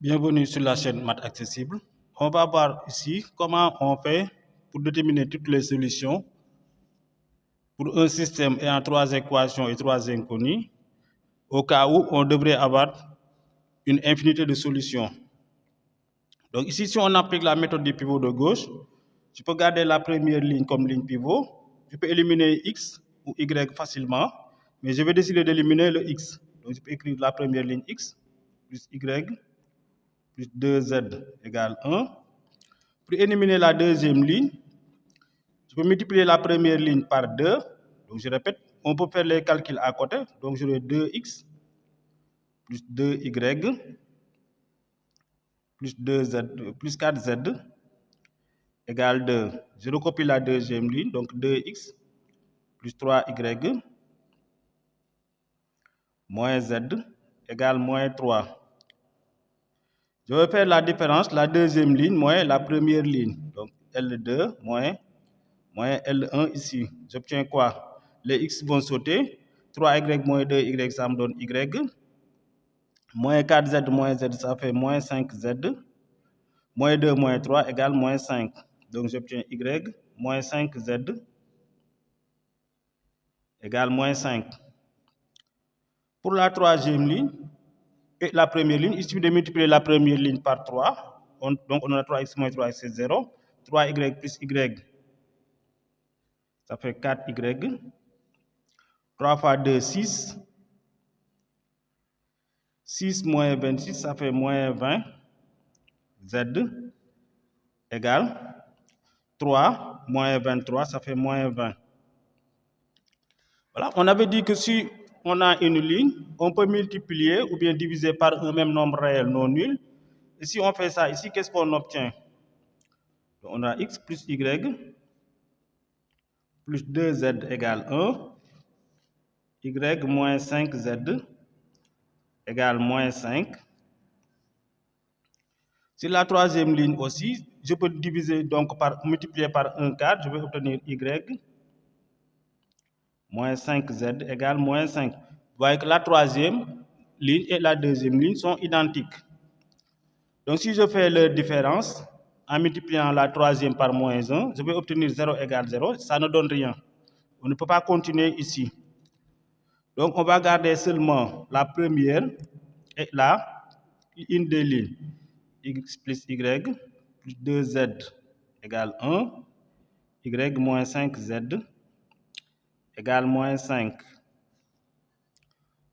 Bienvenue sur la chaîne Maths Accessible. On va voir ici comment on fait pour déterminer toutes les solutions pour un système ayant 3 équations et 3 inconnues au cas où on devrait avoir une infinité de solutions. Donc ici, si on applique la méthode du pivot de gauche, je peux garder la première ligne comme ligne pivot. Je peux éliminer x ou y facilement, mais je vais décider d'éliminer le x. Donc je peux écrire la première ligne x plus y plus 2z égale 1. Pour éliminer la deuxième ligne, je peux multiplier la première ligne par 2. Donc je répète, on peut faire les calculs à côté. Donc j'aurai 2x plus 2y plus 2z plus 4z égale 2. Je recopie la deuxième ligne, donc 2x plus 3y moins z égale moins 3. Je vais faire la différence, la deuxième ligne moins la première ligne. Donc L2 moins L1 ici. J'obtiens quoi? Les x vont sauter. 3y moins 2y, ça me donne y. Moins 4z, ça fait moins 5z. Moins 2 moins 3 égale moins 5. Donc j'obtiens y moins 5z égale moins 5. Pour la troisième ligne et la première ligne, il suffit de multiplier la première ligne par 3. Donc on a 3x moins 3, c'est 0. 3y plus y, ça fait 4y. 3 fois 2, 6. 6 moins 26, ça fait moins 20. Z égale 3 moins 23, ça fait moins 20. Voilà, on avait dit que si on a une ligne, on peut multiplier ou bien diviser par un même nombre réel non nul. Et si on fait ça ici, qu'est-ce qu'on obtient? On a x plus y plus 2z égale 1. Y moins 5z égale moins 5. Sur la troisième ligne aussi, je peux diviser donc multiplier par 1 quart, je vais obtenir y moins 5z égale moins 5. Vous voyez que la troisième ligne et la deuxième ligne sont identiques. Donc si je fais leur différence, en multipliant la troisième par moins 1, je vais obtenir 0 égale 0, ça ne donne rien. On ne peut pas continuer ici. Donc on va garder seulement la première et une des lignes. X plus y plus 2z égale 1. Y moins 5z égale moins 5.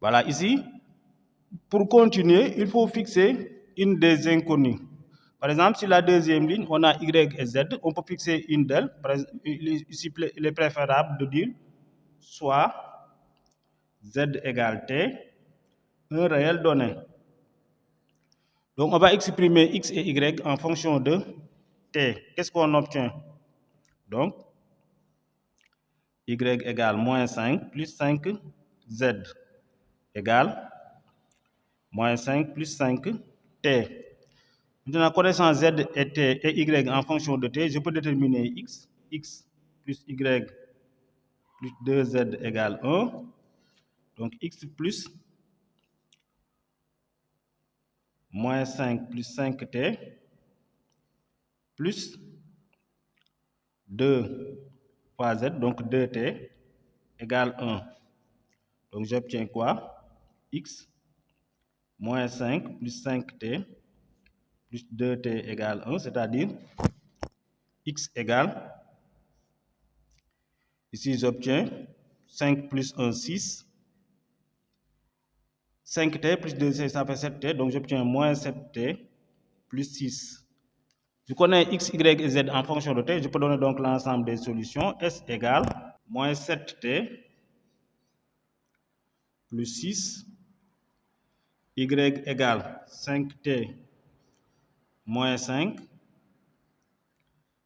Voilà, ici, pour continuer, il faut fixer une des inconnues. Par exemple, sur la deuxième ligne, on a y et z, on peut fixer une d'elles. Ici, il est préférable de dire soit z égale t, un réel donné. Donc, on va exprimer x et y en fonction de t. Qu'est-ce qu'on obtient? Donc, y égale moins 5 plus 5z égale moins 5 plus 5t. Maintenant, connaissant z et t et y en fonction de t, je peux déterminer x plus y plus 2z égale 1. Donc x plus moins 5 plus 5t plus 2 fois z, donc 2t égale 1. Donc j'obtiens quoi? X moins 5 plus 5t plus 2t égale 1, c'est-à-dire x égale, ici j'obtiens 5 plus 1, 6. 5t plus 2t, ça fait 7t, donc j'obtiens moins 7t plus 6. Je connais x, y et z en fonction de t, je peux donner donc l'ensemble des solutions. S égale moins 7t plus 6. Y égale 5t moins 5.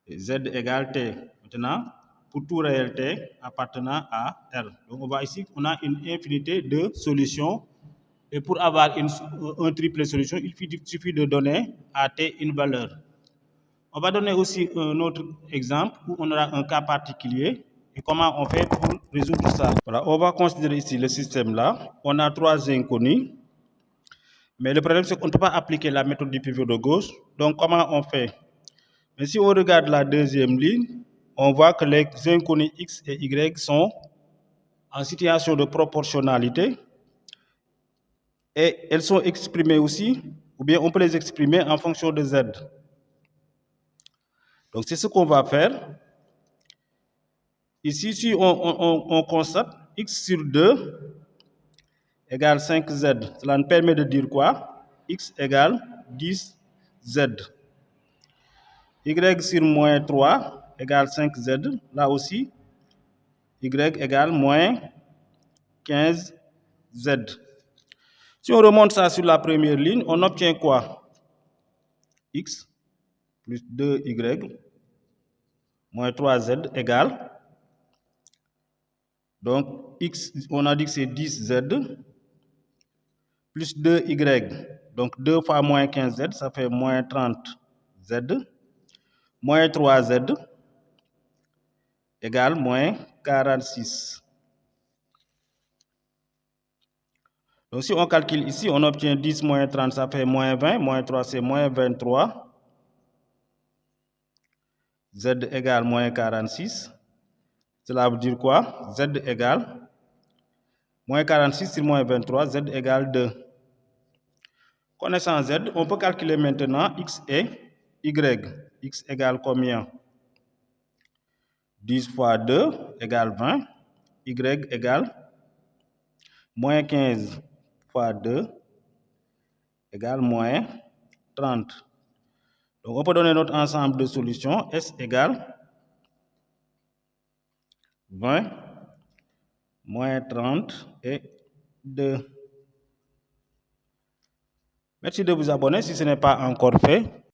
Et z égale t. Maintenant, pour tout réel t appartenant à R. Donc on voit ici qu'on a une infinité de solutions. Et pour avoir un triple solution, il suffit de donner à t une valeur. On va donner aussi un autre exemple où on aura un cas particulier et comment on fait pour résoudre ça. Voilà, on va considérer ici le système là. On a 3 inconnus. Mais le problème, c'est qu'on ne peut pas appliquer la méthode du pivot de gauche. Donc, comment on fait? Mais si on regarde la deuxième ligne, on voit que les inconnus x et y sont en situation de proportionnalité et elles sont exprimées aussi, ou bien on peut les exprimer en fonction de z. Donc, c'est ce qu'on va faire. Ici, si on constate x sur 2 égale 5z, cela nous permet de dire quoi? X égale 10z. Y sur moins 3 égale 5z, là aussi, y égale moins 15z. Si on remonte ça sur la première ligne, on obtient quoi? X plus 2y moins 3z égale, donc x, on a dit que c'est 10z, plus 2y, donc 2 fois moins 15z, ça fait moins 30z, moins 3z égale moins 46. Donc si on calcule ici, on obtient 10 moins 30, ça fait moins 20, moins 3 c'est moins 23, z égale moins 46. Cela veut dire quoi? Z égale moins 46 sur moins 23, z égale 2. Connaissant z, on peut calculer maintenant x et y. X égale combien? 10 fois 2 égale 20. Y égale moins 15 fois 2 égale moins 30. Donc on peut donner notre ensemble de solutions. S égale 20 moins 30 et 2. Merci de vous abonner si ce n'est pas encore fait.